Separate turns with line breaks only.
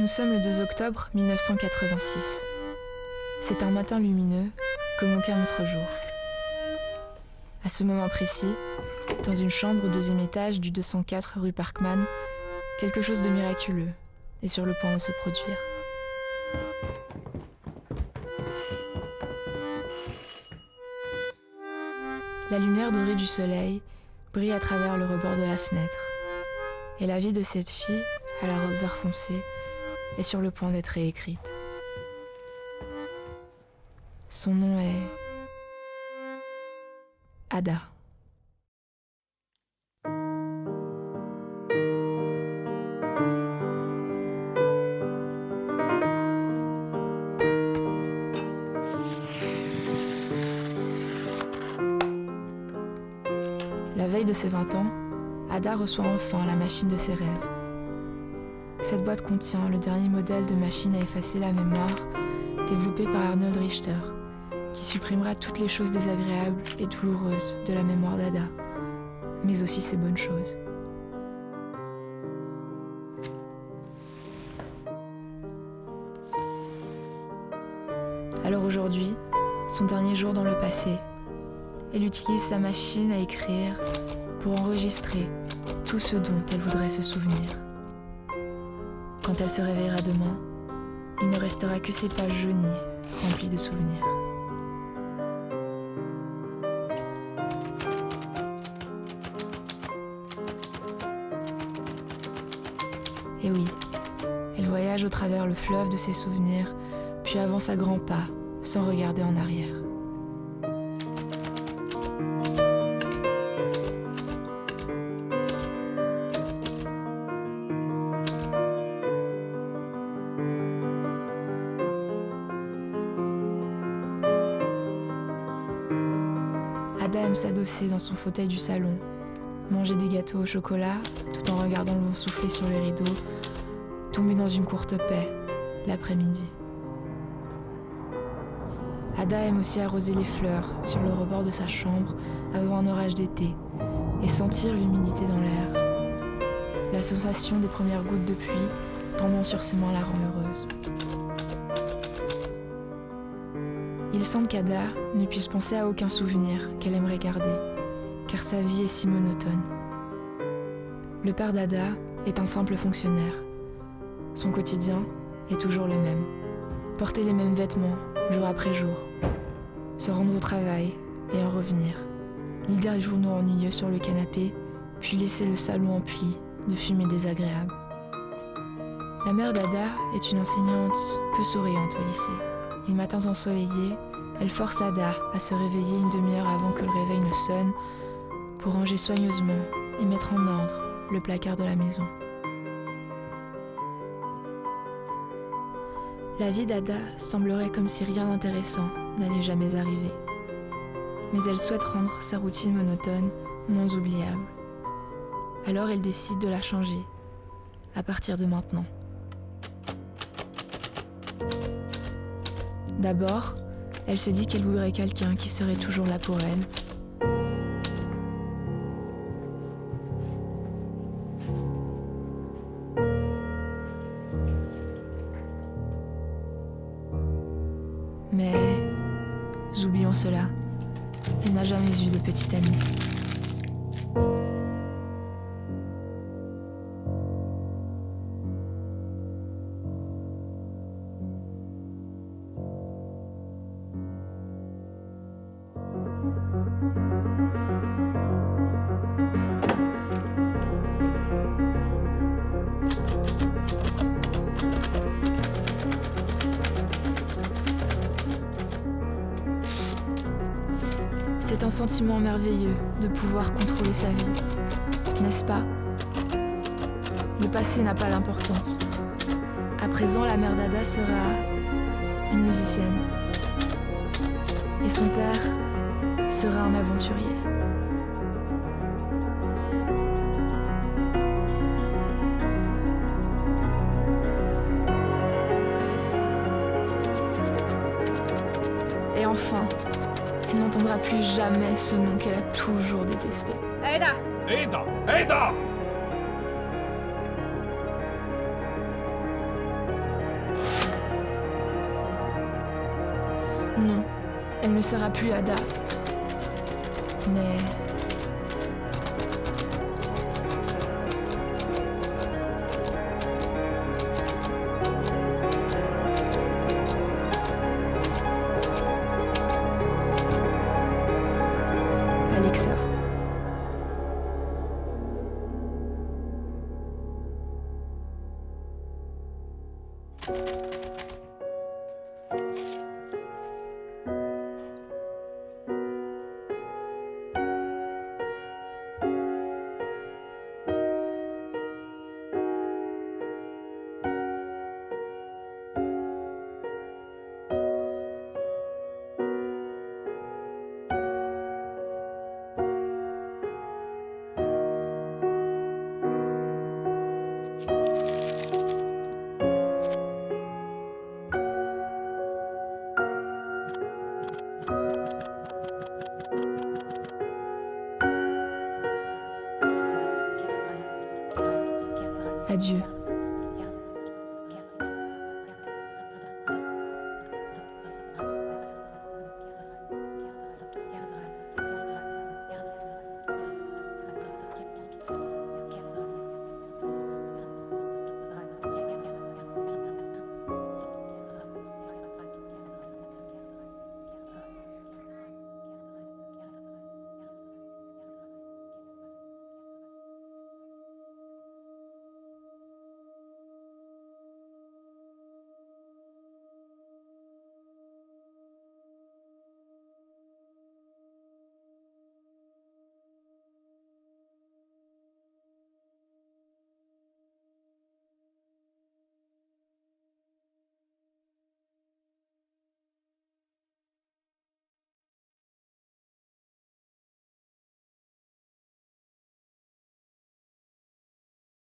Nous sommes le 2 octobre 1986. C'est un matin lumineux, comme aucun autre jour. À ce moment précis, dans une chambre au 2e étage du 204 rue Parkman, quelque chose de miraculeux est sur le point de se produire. La lumière dorée du soleil brille à travers le rebord de la fenêtre. Et la vie de cette fille, à la robe vert foncé, est sur le point d'être réécrite. Son nom est Ada. La veille de ses 20 ans, Ada reçoit enfin la machine de ses rêves. Cette boîte contient le dernier modèle de machine à effacer la mémoire, développé par Arnold Richter, qui supprimera toutes les choses désagréables et douloureuses de la mémoire d'Ada, mais aussi ses bonnes choses. Alors aujourd'hui, son dernier jour dans le passé, elle utilise sa machine à écrire pour enregistrer tout ce dont elle voudrait se souvenir. Quand elle se réveillera demain, il ne restera que ses pages jaunies, remplies de souvenirs. Et oui, elle voyage au travers le fleuve de ses souvenirs, puis avance à grands pas, sans regarder en arrière. Ada aime s'adosser dans son fauteuil du salon, manger des gâteaux au chocolat tout en regardant le vent souffler sur les rideaux, tomber dans une courte paix l'après-midi. Ada aime aussi arroser les fleurs sur le rebord de sa chambre avant un orage d'été et sentir l'humidité dans l'air. La sensation des premières gouttes de pluie tombant sur ses mains la rend heureuse. Il semble qu'Ada ne puisse penser à aucun souvenir qu'elle aimerait garder, car sa vie est si monotone. Le père d'Ada est un simple fonctionnaire. Son quotidien est toujours le même. Porter les mêmes vêtements, jour après jour. Se rendre au travail et en revenir. Lire les journaux ennuyeux sur le canapé, puis laisser le salon empli de fumée désagréable. La mère d'Ada est une enseignante peu souriante au lycée. Les matins ensoleillés, elle force Ada à se réveiller une demi-heure avant que le réveil ne sonne pour ranger soigneusement et mettre en ordre le placard de la maison. La vie d'Ada semblerait comme si rien d'intéressant n'allait jamais arriver. Mais elle souhaite rendre sa routine monotone moins oubliable. Alors elle décide de la changer, à partir de maintenant. D'abord, elle se dit qu'elle voudrait quelqu'un qui serait toujours là pour elle. Mais, oublions cela, elle n'a jamais eu de petite amie. C'est un sentiment merveilleux de pouvoir contrôler sa vie, n'est-ce pas? Le passé n'a pas d'importance. À présent, la mère d'Ada sera une musicienne. Et son père sera un aventurier. Et enfin, elle n'entendra plus jamais ce nom qu'elle a toujours détesté.
Ada!
Ada! Ada!
Non, elle ne sera plus Ada. Mais... Alexa. Adieu.